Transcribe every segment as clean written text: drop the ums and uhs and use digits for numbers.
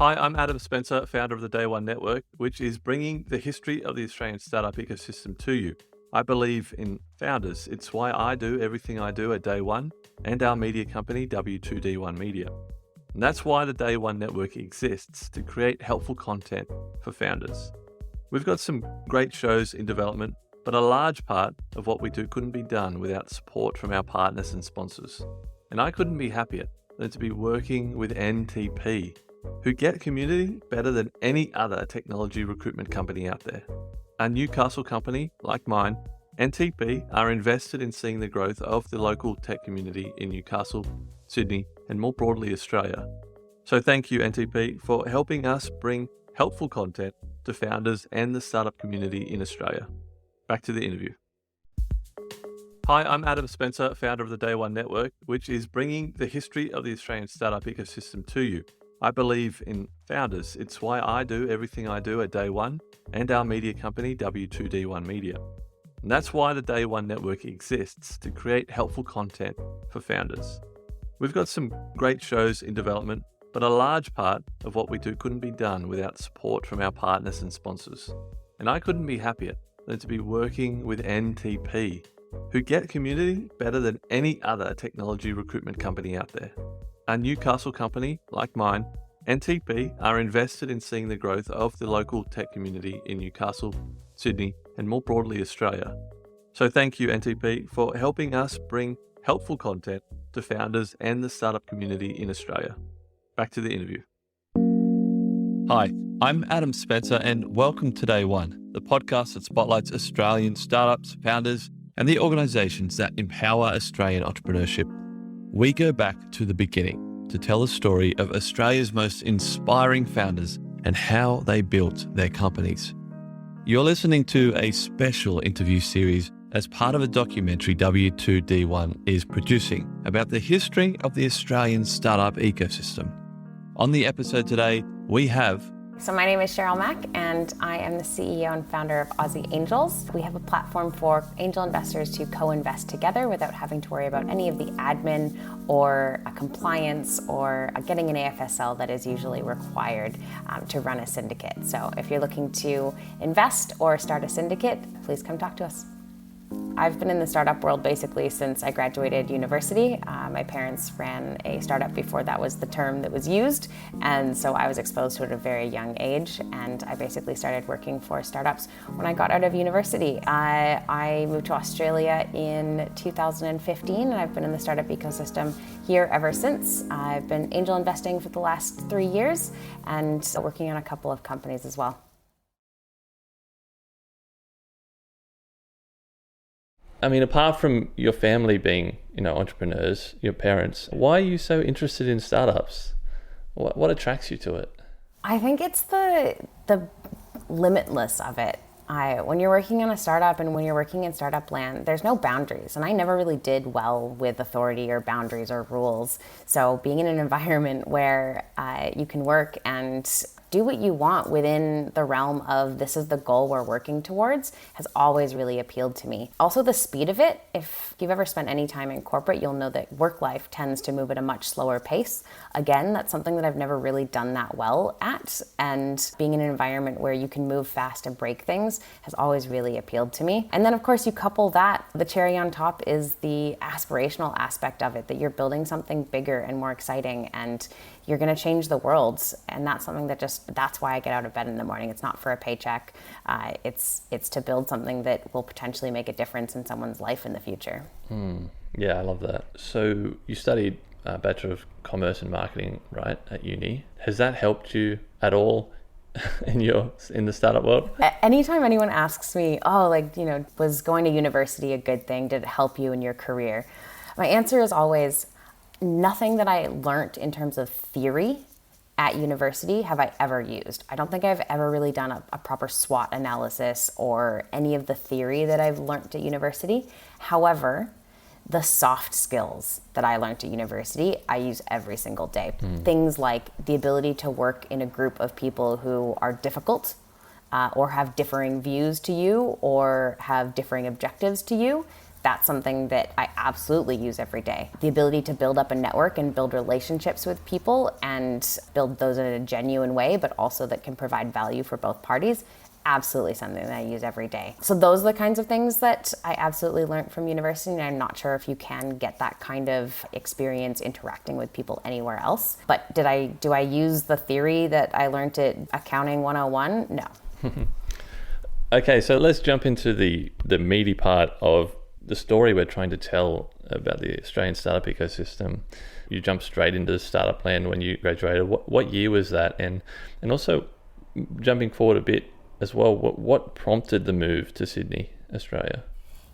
Hi, I'm Adam Spencer, founder of the Day One Network, which is bringing the history of the Australian startup ecosystem to you. I believe in founders. It's why I do everything I do at Day One and our media company, W2D1 Media. And that's why the Day One Network exists, to create helpful content for founders. We've got some great shows in development, but a large part of what we do couldn't be done without support from our partners and sponsors. And I couldn't be happier than to be working with NTP, who get community better than any other technology recruitment company out there. A Newcastle company like mine, NTP are invested in seeing the growth of the local tech community in Newcastle, Sydney, and more broadly Australia. So thank you, NTP, for helping us bring helpful content to founders and the startup community in Australia. Back to the interview. Hi, I'm Adam Spencer, founder of the Day One Network, which is bringing the history of the Australian startup ecosystem to you. I believe in founders. It's why I do everything I do at Day One and our media company, W2D1 Media. And that's why the Day One Network exists, to create helpful content for founders. We've got some great shows in development, but a large part of what we do couldn't be done without support from our partners and sponsors. And I couldn't be happier than to be working with NTP, who get community better than any other technology recruitment company out there. A Newcastle company like mine, NTP are invested in seeing the growth of the local tech community in Newcastle, Sydney, and more broadly Australia. So thank you, NTP, for helping us bring helpful content to founders and the startup community in Australia. Back to the interview. Hi, I'm Adam Spencer, and welcome to Day One, the podcast that spotlights Australian startups, founders, and the organisations that empower Australian entrepreneurship. We go back to the beginning to tell the story of Australia's most inspiring founders and how they built their companies. You're listening to a special interview series as part of a documentary W2D1 is producing about the history of the Australian startup ecosystem. On the episode today, we have... So my name is Cheryl Mack, and I am the CEO and founder of Aussie Angels. We have a platform for angel investors to co-invest together without having to worry about any of the admin or compliance or getting an AFSL that is usually required to run a syndicate. So if you're looking to invest or start a syndicate, please come talk to us. I've been in the startup world basically since I graduated university. My parents ran a startup before that was the term that was used, and so I was exposed to it at a very young age, and I basically started working for startups when I got out of university. I moved to Australia in 2015, and I've been in the startup ecosystem here ever since. I've been angel investing for the last 3 years and working on a couple of companies as well. I mean, apart from your family being, entrepreneurs, your parents, why are you so interested in startups? What attracts you to it? I think it's the limitless of it. When you're working on a startup and when you're working in startup land, there's no boundaries. And I never really did well with authority or boundaries or rules. So being in an environment where you can work and do what you want within the realm of this is the goal we're working towards has always really appealed to me. Also the speed of it. If you've ever spent any time in corporate, you'll know that work life tends to move at a much slower pace. Again, that's something that I've never really done that well at. And being in an environment where you can move fast and break things has always really appealed to me. And then of course you couple that, the cherry on top is the aspirational aspect of it, that you're building something bigger and more exciting and you're going to change the world. And that's something that that's why I get out of bed in the morning. It's not for a paycheck. It's to build something that will potentially make a difference in someone's life in the future. Yeah, I love that. So you studied Bachelor of Commerce and Marketing, right, at uni. Has that helped you at all in the startup world? Anytime anyone asks me, was going to university a good thing? Did it help you in your career? My answer is always, nothing that I learned in terms of theory at university have I ever used. I don't think I've ever really done a proper SWOT analysis or any of the theory that I've learned at university. However, the soft skills that I learned at university, I use every single day. Things like the ability to work in a group of people who are difficult or have differing views to you or have differing objectives to you. that's something that I absolutely use every day. The ability to build up a network and build relationships with people and build those in a genuine way, but also that can provide value for both parties, absolutely something that I use every day. So those are the kinds of things that I absolutely learned from university, and I'm not sure if you can get that kind of experience interacting with people anywhere else. But do I use the theory that I learned at Accounting 101? No. Okay, so let's jump into the meaty part of the story we're trying to tell about the Australian startup ecosystem. You jumped straight into the startup land when you graduated. What year was that? And also, jumping forward a bit as well, what prompted the move to Sydney, Australia?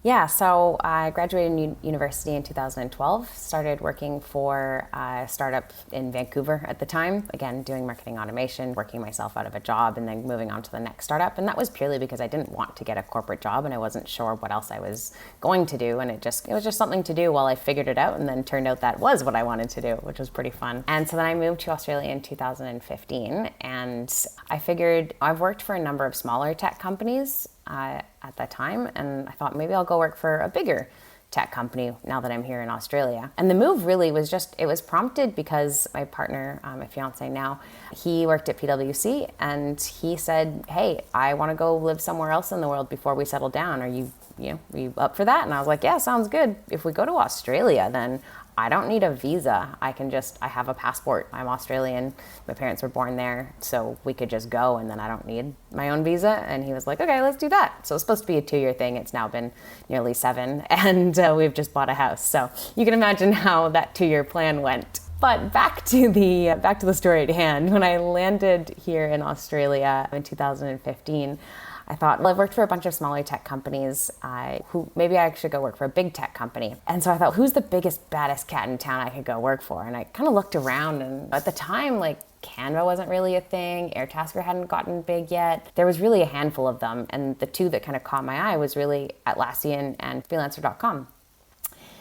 Yeah, so I graduated university in 2012, started working for a startup in Vancouver at the time, again, doing marketing automation, working myself out of a job and then moving on to the next startup. And that was purely because I didn't want to get a corporate job and I wasn't sure what else I was going to do. And it was just something to do while I figured it out, and then turned out that was what I wanted to do, which was pretty fun. And so then I moved to Australia in 2015, and I figured I've worked for a number of smaller tech companies at that time, and I thought maybe I'll go work for a bigger tech company now that I'm here in Australia. And the move really was it was prompted because my partner, my fiance now, he worked at PwC, and he said, hey, I want to go live somewhere else in the world before we settle down. Are you up for that? And I was like, yeah, sounds good. If we go to Australia, then I don't need a visa. I have a passport. I'm Australian. My parents were born there, so we could just go, and then I don't need my own visa. And he was like, okay, let's do that. So it's supposed to be a 2-year thing. It's now been nearly 7, and we've just bought a house. So you can imagine how that 2-year plan went. But back to the story at hand. When I landed here in Australia in 2015, I thought, well, I've worked for a bunch of smaller tech companies, maybe I should go work for a big tech company. And so I thought, who's the biggest, baddest cat in town I could go work for? And I kind of looked around, and at the time, Canva wasn't really a thing. Airtasker hadn't gotten big yet. There was really a handful of them. And the two that kind of caught my eye was really Atlassian and freelancer.com.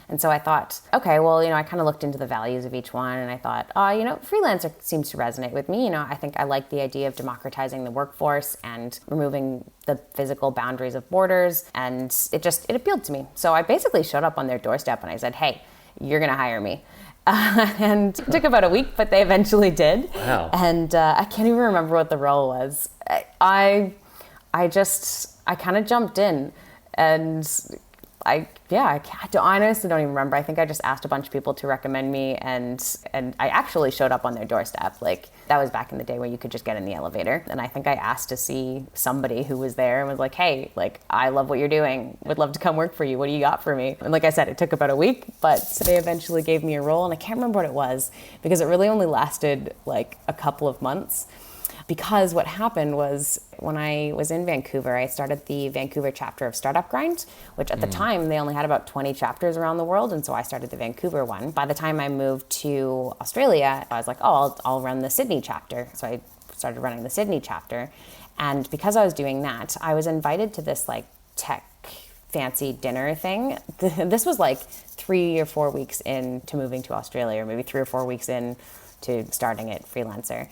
And so I thought, okay, well, I kind of looked into the values of each one, and I thought, freelancer seems to resonate with me. I think I like the idea of democratizing the workforce and removing the physical boundaries of borders, and it appealed to me. So I basically showed up on their doorstep and I said, hey, you're going to hire me. And it took about a week, but they eventually did. Wow. And I can't even remember what the role was. I kind of jumped in, and I honestly don't even remember. I think I just asked a bunch of people to recommend me, and I actually showed up on their doorstep. That was back in the day where you could just get in the elevator. And I think I asked to see somebody who was there and was like, hey, I love what you're doing. Would love to come work for you. What do you got for me? And like I said, it took about a week, but they eventually gave me a role, and I can't remember what it was because it really only lasted a couple of months. Because what happened was when I was in Vancouver, I started the Vancouver chapter of Startup Grind, which at the time they only had about 20 chapters around the world. And so I started the Vancouver one. By the time I moved to Australia, I was like, oh, I'll run the Sydney chapter. So I started running the Sydney chapter. And because I was doing that, I was invited to this tech fancy dinner thing. This was 3 or 4 weeks into moving to Australia, or maybe 3 or 4 weeks in to starting at Freelancer.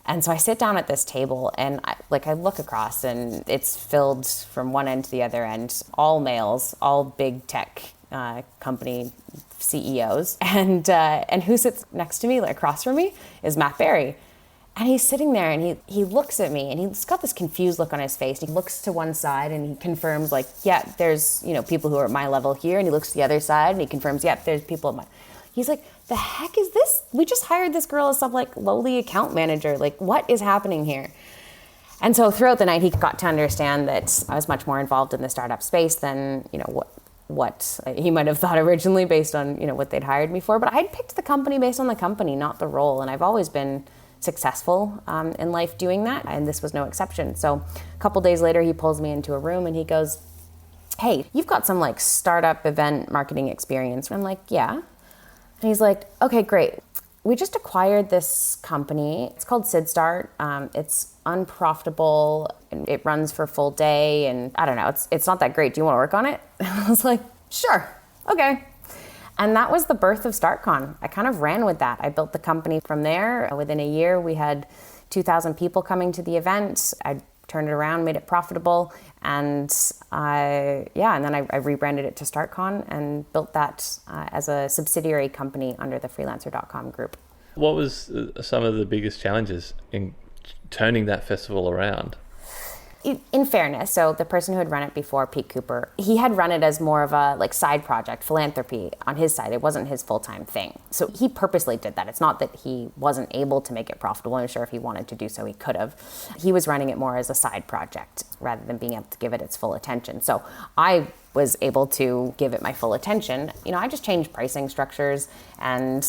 And so I sit down at this table, and I look across, and it's filled from one end to the other end, all males, all big tech company CEOs. And who sits next to me, across from me, is Matt Berry. And he's sitting there, and he looks at me, and he's got this confused look on his face. He looks to one side, and he confirms, yeah, there's people who are at my level here. And he looks to the other side, and he confirms, yeah, there's people at my... He's like, the heck is this? We just hired this girl as some lowly account manager. What is happening here? And so throughout the night, he got to understand that I was much more involved in the startup space than, what he might have thought originally based on, what they'd hired me for. But I'd picked the company based on the company, not the role. And I've always been successful in life doing that. And this was no exception. So a couple days later, he pulls me into a room and he goes, hey, you've got some startup event marketing experience. And I'm like, yeah. And he's like, okay, great. We just acquired this company. It's called SidStart. It's unprofitable. And it runs for a full day. And I don't know, it's not that great. Do you want to work on it? And I was like, sure, okay. And that was the birth of StartCon. I kind of ran with that. I built the company from there. Within a year, we had 2,000 people coming to the event. I turned it around, made it profitable, and then I rebranded it to StartCon and built that as a subsidiary company under the freelancer.com group. What was some of the biggest challenges in turning that festival around? In fairness, so the person who had run it before, Pete Cooper, he had run it as more of a side project, philanthropy on his side. It wasn't his full-time thing. So he purposely did that. It's not that he wasn't able to make it profitable. I'm sure if he wanted to do so, he could have. He was running it more as a side project rather than being able to give it its full attention. So I was able to give it my full attention. I just changed pricing structures and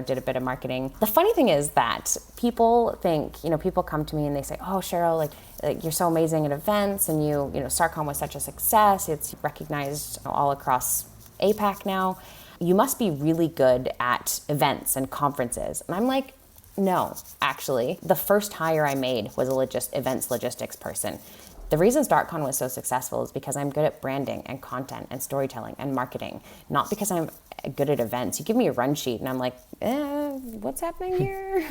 did a bit of marketing. The funny thing is that people think, people come to me and they say, oh, Cheryl, like you're so amazing at events, and StartCon was such a success. It's recognized all across APAC now. You must be really good at events and conferences. And I'm like, no, actually. The first hire I made was a events logistics person. The reason StartCon was so successful is because I'm good at branding and content and storytelling and marketing, not because I'm good at events. You give me a run sheet and I'm like, what's happening here?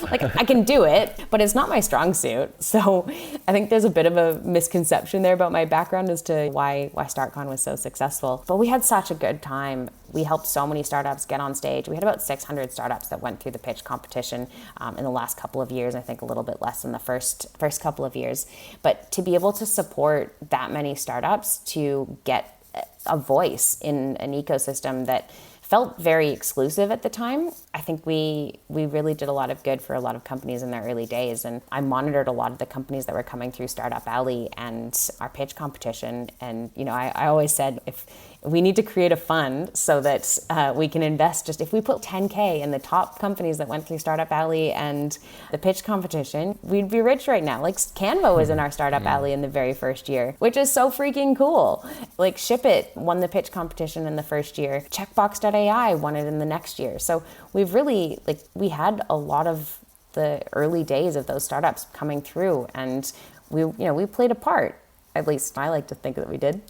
I can do it, but it's not my strong suit. So I think there's a bit of a misconception there about my background as to why StartCon was so successful. But we had such a good time. We helped so many startups get on stage. We had about 600 startups that went through the pitch competition in the last couple of years. I think a little bit less than the first couple of years. But to be able to support that many startups to get a voice in an ecosystem that felt very exclusive at the time, I think we really did a lot of good for a lot of companies in their early days. And I monitored a lot of the companies that were coming through Startup Alley and our pitch competition. And, I always said, if we need to create a fund so that we can invest, just if we put $10K in the top companies that went through Startup Alley and the pitch competition, we'd be rich right now. Like Canva was in our Startup Alley in the very first year, which is so freaking cool. Like Ship It won the pitch competition in the first year. Checkbox.ai won it in the next year. So we've really, we had a lot of the early days of those startups coming through, and we played a part. At least I like to think that we did.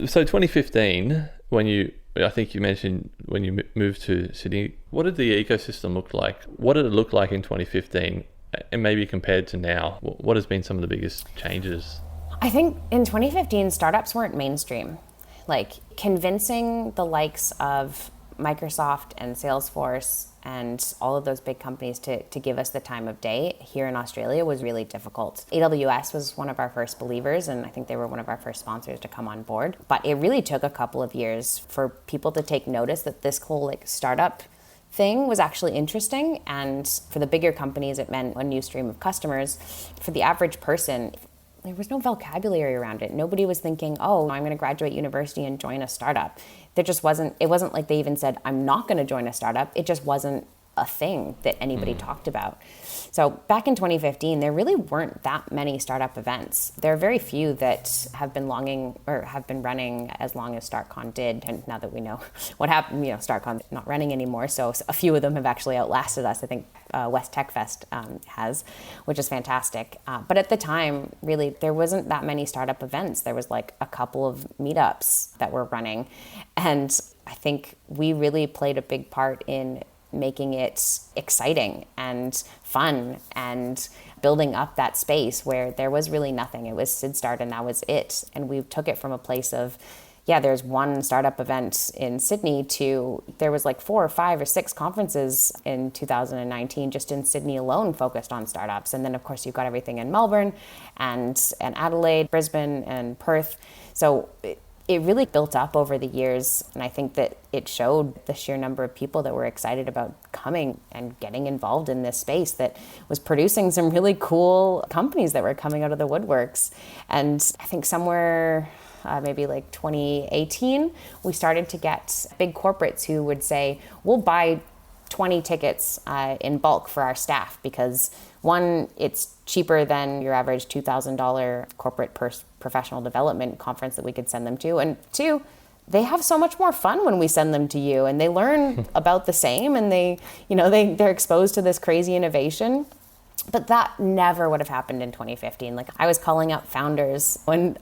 So 2015, I think you mentioned when you moved to Sydney, what did the ecosystem look like? What did it look like in 2015? And maybe compared to now, what has been some of the biggest changes? I think in 2015, startups weren't mainstream. Convincing the likes of Microsoft and Salesforce and all of those big companies to give us the time of day here in Australia was really difficult. AWS was one of our first believers, and I think they were one of our first sponsors to come on board. But it really took a couple of years for people to take notice that this whole startup thing was actually interesting. And for the bigger companies, it meant a new stream of customers. For the average person, there was no vocabulary around it. Nobody was thinking, oh, I'm going to graduate university and join a startup. It wasn't like they even said, I'm not going to join a startup. It just wasn't a thing that anybody talked about. So back in 2015, there really weren't that many startup events. There are very few that have been running as long as StartCon did. And now that we know what happened, StartCon's not running anymore. So a few of them have actually outlasted us. I think West Tech Fest has, which is fantastic. But at the time, really, there wasn't that many startup events. There was a couple of meetups that were running. And I think we really played a big part in making it exciting and fun and building up that space where there was really nothing. It was Sid Start and that was it. And we took it from a place of, there's one startup event in Sydney to there was 4 or 5 or 6 conferences in 2019 just in Sydney alone focused on startups. And then of course you've got everything in Melbourne and Adelaide, Brisbane and Perth. So it really built up over the years, and I think that it showed the sheer number of people that were excited about coming and getting involved in this space that was producing some really cool companies that were coming out of the woodworks. And I think somewhere maybe 2018, we started to get big corporates who would say, we'll buy 20 tickets in bulk for our staff because one, it's cheaper than your average $2,000 corporate professional development conference that we could send them to. And two, they have so much more fun when we send them to you and they learn about the same and they're exposed to this crazy innovation. But that never would have happened in 2015. I was calling up founders when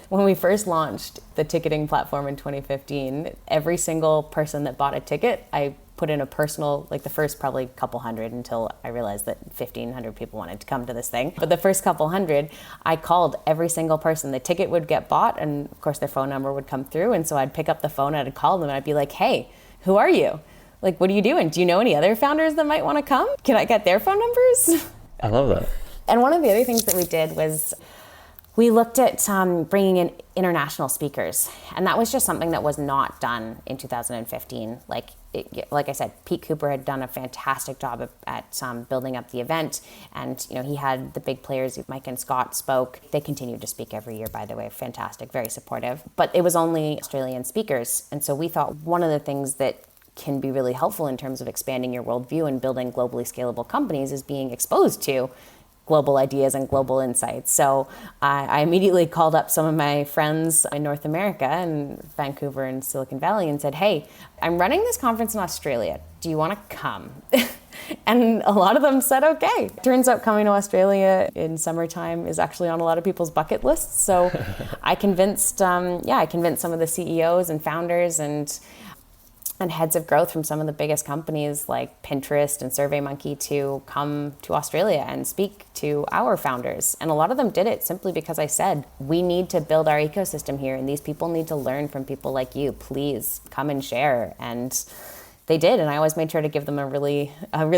we first launched the ticketing platform in 2015, every single person that bought a ticket, I put in a personal, like the first probably couple hundred, until I realized that 1,500 people wanted to come to this thing. But the first couple hundred, I called every single person. The ticket would get bought, and of course their phone number would come through. And so I'd pick up the phone, I'd call them, and I'd be like, hey, who are you? Like, what are you doing? Do you know any other founders that might want to come? Can I get their phone numbers? I love that. And one of the other things that we did was we looked at bringing in international speakers. And that was just something that was not done in 2015. Like I said, Pete Cooper had done a fantastic job at building up the event. And, he had the big players, Mike and Scott spoke. They continued to speak every year, by the way. Fantastic, very supportive. But it was only Australian speakers. And so we thought one of the things that can be really helpful in terms of expanding your worldview and building globally scalable companies is being exposed to global ideas and global insights. So I immediately called up some of my friends in North America and Vancouver and Silicon Valley and said, hey, I'm running this conference in Australia. Do you want to come? And a lot of them said, okay. Turns out coming to Australia in summertime is actually on a lot of people's bucket lists. So I convinced some of the CEOs and founders and heads of growth from some of the biggest companies like Pinterest and SurveyMonkey to come to Australia and speak to our founders. And a lot of them did it simply because I said, we need to build our ecosystem here, and these people need to learn from people like you. Please come and share. And they did, and I always made sure to give them a really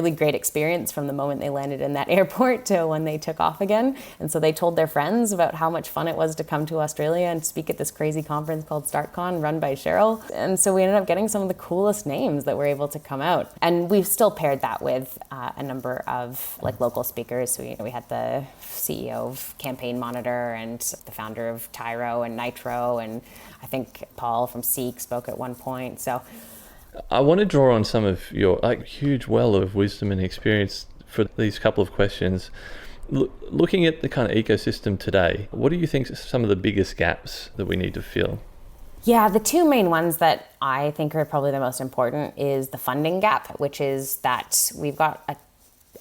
great experience from the moment they landed in that airport to when they took off again. And so they told their friends about how much fun it was to come to Australia and speak at this crazy conference called StartCon, run by Cheryl. And so we ended up getting some of the coolest names that were able to come out. And we've still paired that with a number of local speakers. So, we had the CEO of Campaign Monitor and the founder of Tyro and Nitro, and I think Paul from Seek spoke at one point. So I want to draw on some of your huge well of wisdom and experience for these couple of questions. Looking at the kind of ecosystem today, what do you think are some of the biggest gaps that we need to fill? Yeah, the two main ones that I think are probably the most important is the funding gap, which is that we've got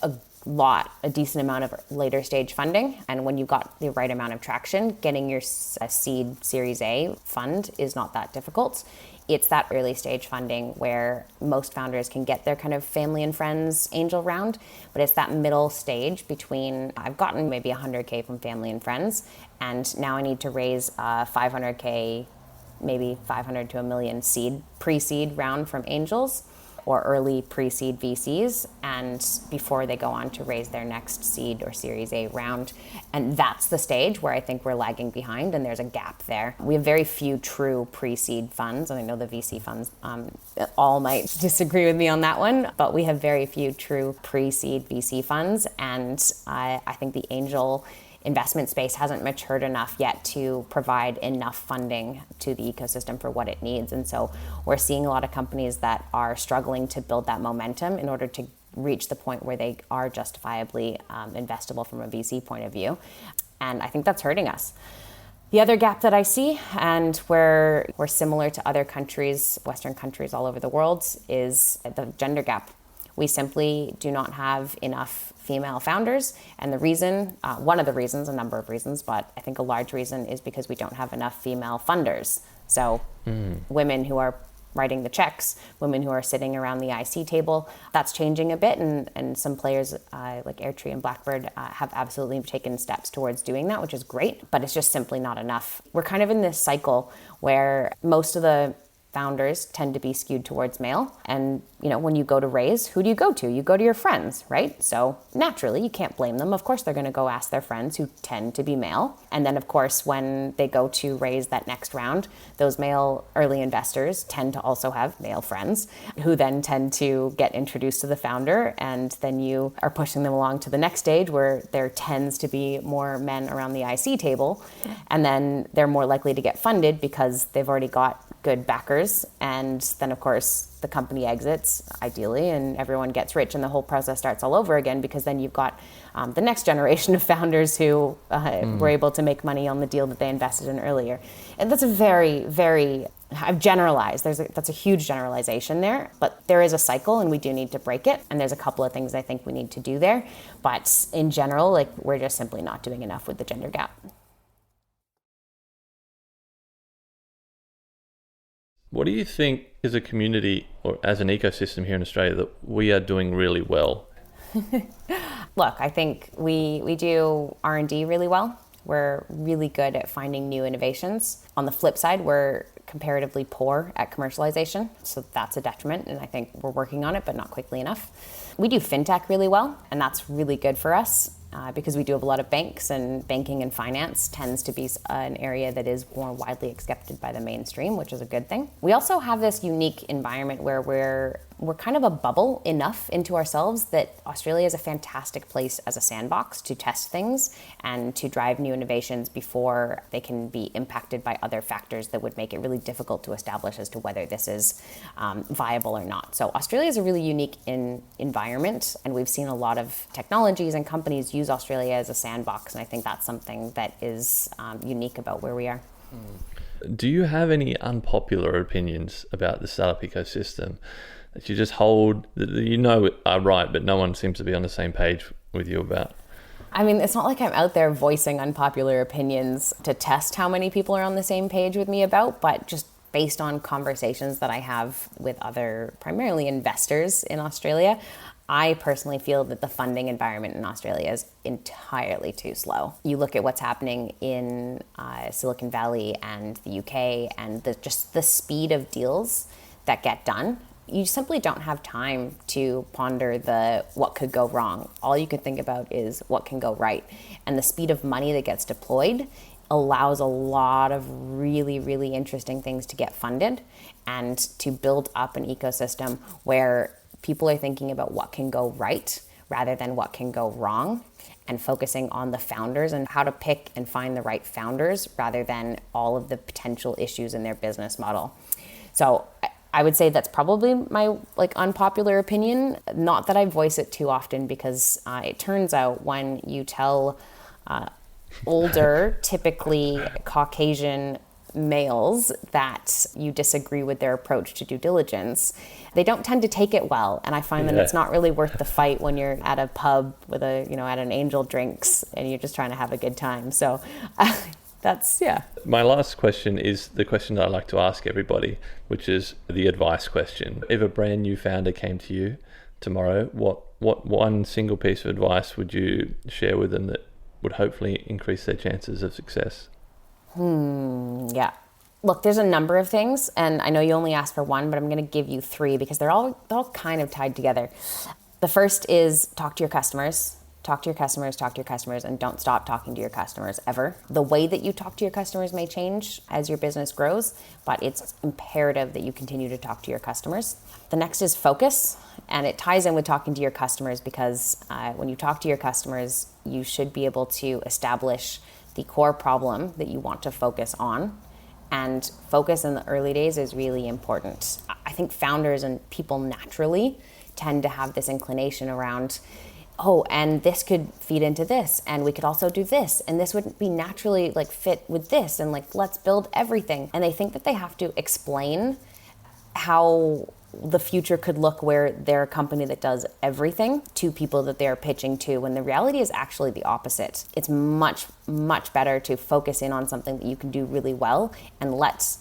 a decent amount of later stage funding. And when you've got the right amount of traction, getting your seed Series A fund is not that difficult. It's that early stage funding where most founders can get their kind of family and friends angel round, but it's that middle stage between I've gotten maybe 100K from family and friends, and now I need to raise 500K, maybe 500 to $1 million pre-seed round from angels or early pre-seed VCs, and before they go on to raise their next seed or Series A round. And that's the stage where I think we're lagging behind, and there's a gap there. We have very few true pre-seed funds, and I know the VC funds all might disagree with me on that one, but we have very few true pre-seed VC funds, and I think the angel investment space hasn't matured enough yet to provide enough funding to the ecosystem for what it needs. And so we're seeing a lot of companies that are struggling to build that momentum in order to reach the point where they are justifiably investable from a VC point of view. And I think that's hurting us. The other gap that I see, and where we're similar to other countries, Western countries all over the world, is the gender gap. We simply do not have enough female founders. And the reason, one of the reasons, a number of reasons, but I think a large reason is because we don't have enough female funders. So women who are writing the checks, women who are sitting around the IC table, that's changing a bit. And some players like Airtree and Blackbird have absolutely taken steps towards doing that, which is great, but it's just simply not enough. We're kind of in this cycle where most of the founders tend to be skewed towards male. And, when you go to raise, who do you go to? You go to your friends, right? So naturally, you can't blame them. Of course, they're going to go ask their friends who tend to be male. And then, of course, when they go to raise that next round, those male early investors tend to also have male friends who then tend to get introduced to the founder. And then you are pushing them along to the next stage where there tends to be more men around the IC table. And then they're more likely to get funded because they've already got good backers. And then, of course, the company exits, ideally, and everyone gets rich, and the whole process starts all over again, because then you've got the next generation of founders who were able to make money on the deal that they invested in earlier. And that's a very, very, I've generalized. That's a huge generalization there, but there is a cycle, and we do need to break it. And there's a couple of things I think we need to do there. But in general, we're just simply not doing enough with the gender gap. What do you think as a community or as an ecosystem here in Australia that we are doing really well? Look, I think we do R&D really well. We're really good at finding new innovations. On the flip side, we're comparatively poor at commercialization, so that's a detriment, and I think we're working on it, but not quickly enough. We do fintech really well, and that's really good for us because we do have a lot of banks, and banking and finance tends to be an area that is more widely accepted by the mainstream, which is a good thing. We also have this unique environment where we're kind of a bubble enough into ourselves that Australia is a fantastic place as a sandbox to test things and to drive new innovations before they can be impacted by other factors that would make it really difficult to establish as to whether this is viable or not. So Australia is a really unique environment, and we've seen a lot of technologies and companies use Australia as a sandbox, and I think that's something that is unique about where we are. Do you have any unpopular opinions about the startup ecosystem that you just hold, that you know are right, but no one seems to be on the same page with you about? I mean, it's not like I'm out there voicing unpopular opinions to test how many people are on the same page with me about, but just based on conversations that I have with other, primarily investors in Australia, I personally feel that the funding environment in Australia is entirely too slow. You look at what's happening in Silicon Valley and the UK and just the speed of deals that get done. You simply don't have time to ponder what could go wrong. All you can think about is what can go right. And the speed of money that gets deployed allows a lot of really, really interesting things to get funded and to build up an ecosystem where people are thinking about what can go right rather than what can go wrong, and focusing on the founders and how to pick and find the right founders rather than all of the potential issues in their business model. So I would say that's probably my unpopular opinion. Not that I voice it too often, because it turns out when you tell older, typically Caucasian males that you disagree with their approach to due diligence, they don't tend to take it well. And I find that it's not really worth the fight when you're at a pub with at an Angel drinks and you're just trying to have a good time. So that's, yeah. My last question is the question that I like to ask everybody, which is the advice question. If a brand new founder came to you tomorrow, what one single piece of advice would you share with them that would hopefully increase their chances of success? Yeah. Look, there's a number of things, and I know you only asked for one, but I'm going to give you three because they're all kind of tied together. The first is talk to your customers. Talk to your customers, talk to your customers, and don't stop talking to your customers ever. The way that you talk to your customers may change as your business grows, but it's imperative that you continue to talk to your customers. The next is focus, and it ties in with talking to your customers because when you talk to your customers, you should be able to establish the core problem that you want to focus on. And focus in the early days is really important. I think founders and people naturally tend to have this inclination around, oh, and this could feed into this, and we could also do this, and this would be naturally fit with this, and let's build everything. And they think that they have to explain how the future could look where they're a company that does everything to people that they're pitching to, when the reality is actually the opposite. It's much, much better to focus in on something that you can do really well and let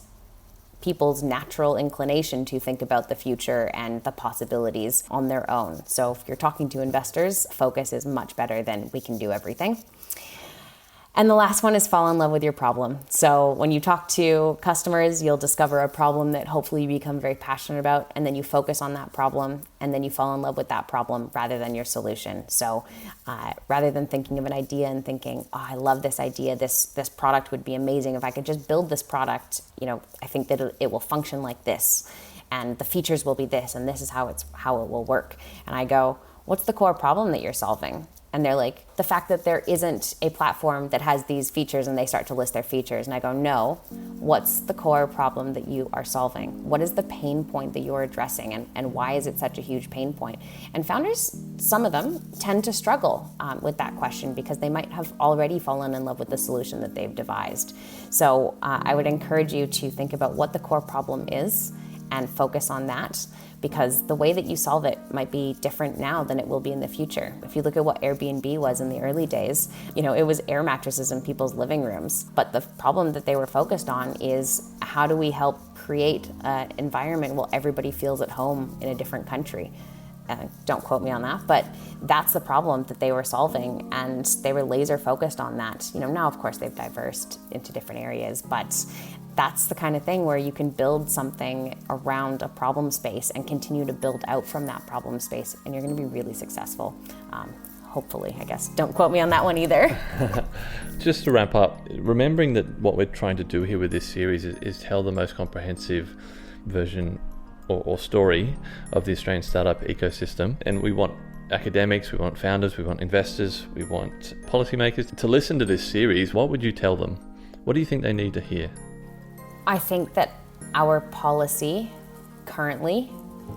people's natural inclination to think about the future and the possibilities on their own. So if you're talking to investors, focus is much better than we can do everything. And the last one is fall in love with your problem. So when you talk to customers, you'll discover a problem that hopefully you become very passionate about, and then you focus on that problem, and then you fall in love with that problem rather than your solution. So rather than thinking of an idea and thinking, oh, I love this idea, this product would be amazing. If I could just build this product, I think that it will function like this, and the features will be this, and this is how it will work. And I go, what's the core problem that you're solving? And they're like, the fact that there isn't a platform that has these features, and they start to list their features. And I go, no, what's the core problem that you are solving? What is the pain point that you're addressing? And why is it such a huge pain point? And founders, some of them tend to struggle with that question because they might have already fallen in love with the solution that they've devised. So I would encourage you to think about what the core problem is and focus on that, because the way that you solve it might be different now than it will be in the future. If you look at what Airbnb was in the early days, it was air mattresses in people's living rooms. But the problem that they were focused on is, how do we help create an environment where everybody feels at home in a different country? Don't quote me on that, but that's the problem that they were solving, and they were laser focused on that. Now of course they've diversed into different areas, but that's the kind of thing where you can build something around a problem space and continue to build out from that problem space, and you're going to be really successful. Hopefully, I guess. Don't quote me on that one either. Just to wrap up, remembering that what we're trying to do here with this series is tell the most comprehensive version or story of the Australian startup ecosystem. And we want academics, we want founders, we want investors, we want policymakers to listen to this series. What would you tell them? What do you think they need to hear? I think that our policy currently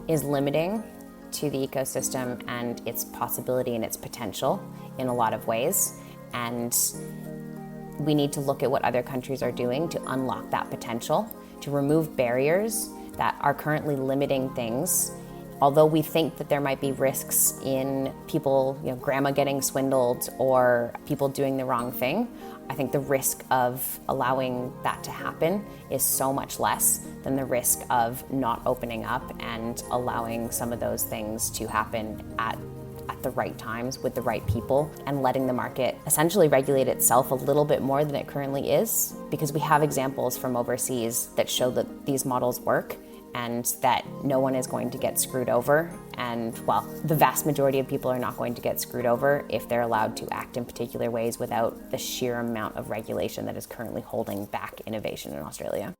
is limiting to the ecosystem and its possibility and its potential in a lot of ways. And we need to look at what other countries are doing to unlock that potential, to remove barriers that are currently limiting things. Although we think that there might be risks in people, grandma getting swindled or people doing the wrong thing, I think the risk of allowing that to happen is so much less than the risk of not opening up and allowing some of those things to happen at the right times with the right people, and letting the market essentially regulate itself a little bit more than it currently is, because we have examples from overseas that show that these models work and that no one is going to get screwed over. And the vast majority of people are not going to get screwed over if they're allowed to act in particular ways without the sheer amount of regulation that is currently holding back innovation in Australia.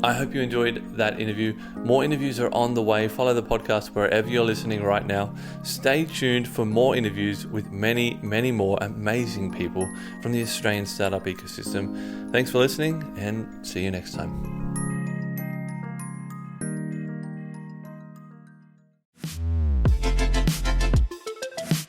I hope you enjoyed that interview. More interviews are on the way. Follow the podcast wherever you're listening right now. Stay tuned for more interviews with many, many more amazing people from the Australian startup ecosystem. Thanks for listening, and see you next time.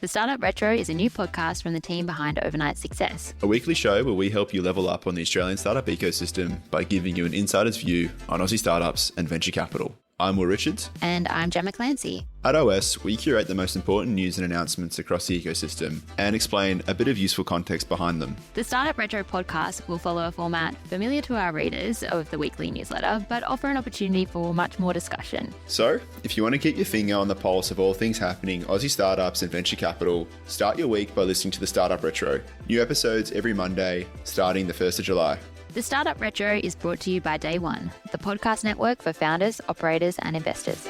The Startup Retro is a new podcast from the team behind Overnight Success. A weekly show where we help you level up on the Australian startup ecosystem by giving you an insider's view on Aussie startups and venture capital. I'm Will Richards. And I'm Gemma Clancy. At OS, we curate the most important news and announcements across the ecosystem and explain a bit of useful context behind them. The Startup Retro podcast will follow a format familiar to our readers of the weekly newsletter, but offer an opportunity for much more discussion. So, if you want to keep your finger on the pulse of all things happening Aussie startups and venture capital, start your week by listening to the Startup Retro. New episodes every Monday, starting the 1st of July. The Startup Retro is brought to you by Day One, the podcast network for founders, operators, and investors.